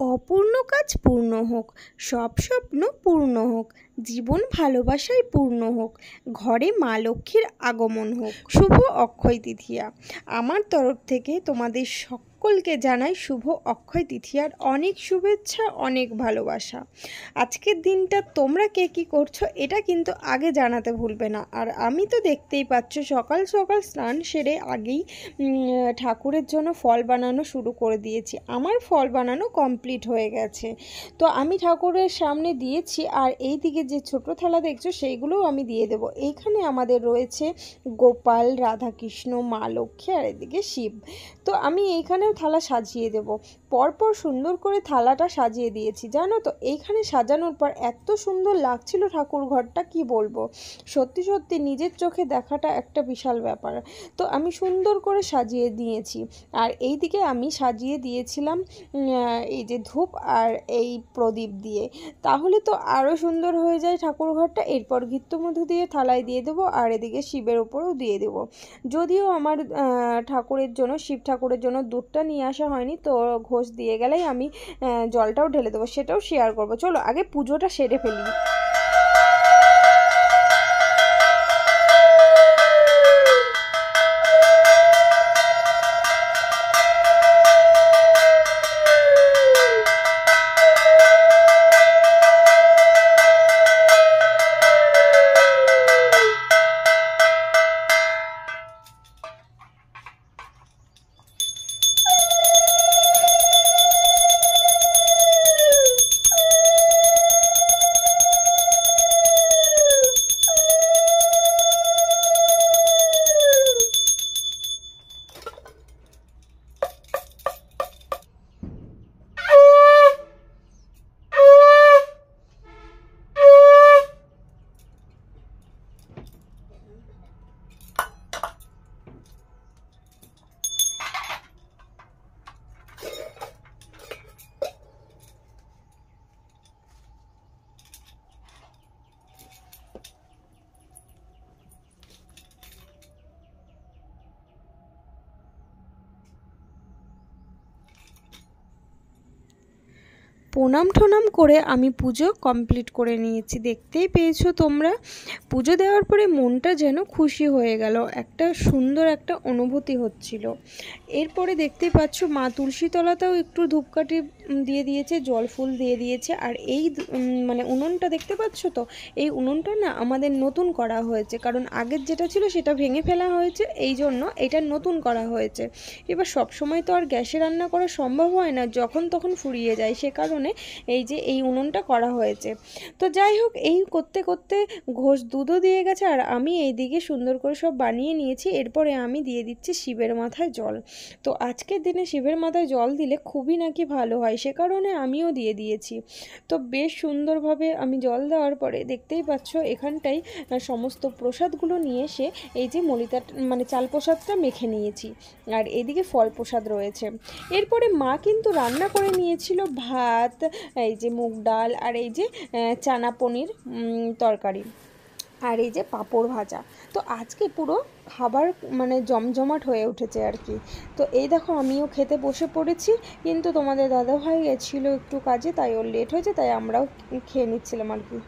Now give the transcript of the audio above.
অপূর্ণ কাজ পূর্ণ হোক, সব স্বপ্ন পূর্ণ হোক, জীবন ভালোবাসায় পূর্ণ হোক, ঘরে মা লক্ষ্মীর আগমন হোক। শুভ অক্ষয় তৃতীয়া। আমার তরফ থেকে তোমাদের সকলকে জানাই শুভ অক্ষয় তৃতীয়ার অনেক শুভেচ্ছা, অনেক ভালোবাসা। আজকের দিনটা তোমরা কে কী করছো এটা কিন্তু আগে জানাতে ভুলবে না। আর আমি তো দেখতেই পাচ্ছ সকাল সকাল স্নান সেরে আগেই ঠাকুরের জন্য ফল বানানো শুরু করে দিয়েছি। আমার ফল বানানো কমপ্লিট হয়ে গেছে। তো আমি ঠাকুরের সামনে দিয়েছি, আর এই দিকে যে ছোট থালা দেখছো সেইগুলোও আমি দিয়ে দেবো। এইখানে আমাদের রয়েছে গোপাল, রাধাকৃষ্ণ, মা লক্ষ্মী, আর এদিকে শিব। তো আমি এইখানেও থালা সাজিয়ে দেব। পরপর সুন্দর করে থালাটা সাজিয়ে দিয়েছি। জানো তো এইখানে সাজানোর পর এত সুন্দর লাগছিল ঠাকুর ঘরটা, কি বলবো। সত্যি সত্যি নিজের চোখে দেখাটা একটা বিশাল ব্যাপার। তো আমি সুন্দর করে সাজিয়ে দিয়েছি। আর এই দিকে আমি সাজিয়ে দিয়েছিলাম এই যে ধূপ আর এই প্রদীপ দিয়ে। তাহলে তো আরও সুন্দর হয়ে যায় ঠাকুর ঘরটা। এরপর ঘৃত্যমধু দিয়ে থালায় দিয়ে দেবো, আর এদিকে শিবের ওপরেও দিয়ে দেবো। যদিও আমার ঠাকুরের জন্য, শিব ঠাকুরের জন্য দুধটা নিয়ে আসা হয়নি, তো ঘোষ দিয়ে গেলেই আমি জলটাও ঢেলে দেবো, সেটাও শেয়ার করবো। চলো আগে পুজোটা সেরে ফেলি। প্রণাম ঠোনাম করে আমি পুজো কমপ্লিট করে নিয়েছি। দেখতেই পেয়েছো তোমরা। পুজো দেওয়ার পরে মনটা যেন খুশি হয়ে গেল, একটা সুন্দর একটা অনুভূতি হচ্ছিল। এরপরে দেখতেই পাচ্ছ মা তুলসীতলাতেও একটু ধূপকাঠি দিয়ে দিয়েছে, জল ফুল দিয়ে দিয়েছে। আর এই মানে উনুনটা দেখতে পাচ্ছ তো, এই উনুনটা না আমাদের নতুন করা হয়েছে, কারণ আগের যেটা ছিল সেটা ভেঙে ফেলা হয়েছে, এই জন্য এটা নতুন করা হয়েছে। এবার সব সময় তো আর গ্যাসে রান্না করা সম্ভব হয় না, যখন তখন ফুরিয়ে যায়, সে কারণে এই যে এই উনুনটা করা হয়েছে। তো যাই হোক, এই করতে করতে ঘোষ দুধও দিয়ে গেছে, আর আমি এইদিকে সুন্দর করে সব বানিয়ে নিয়েছি। এরপরে আমি দিয়ে দিচ্ছি শিবের মাথায় জল। তো আজকের দিনে শিবের মাথায় জল দিলে খুবই নাকি ভালো হয়, সে কারণে আমিও দিয়ে দিয়েছি। তো বেশ সুন্দরভাবে আমি জল দেওয়ার পরে দেখতেই পাচ্ছ এখানটায় সমস্ত প্রসাদগুলো নিয়ে এসে এই যে মলিতা মানে চাল প্রসাদটা মেখে নিয়েছি, আর এদিকে ফল প্রসাদ রয়েছে। এরপরে মা কিন্তু রান্না করে নিয়েছিল ভাত, এই যে মুগ ডাল, আর এই যে চানা পনির তরকারি, আর এই যে পাঁপড় ভাজা। তো আজকে পুরো খাবার মানে জমজমাট হয়ে উঠেছে আর কি। তো এই দেখো আমিও খেতে বসে পড়েছি, কিন্তু তোমাদের দাদাভাই গেছিলো একটু কাজে, তাই ওর লেট হয়েছে, তাই আমরাও খেয়ে নিচ্ছিলাম আর কি।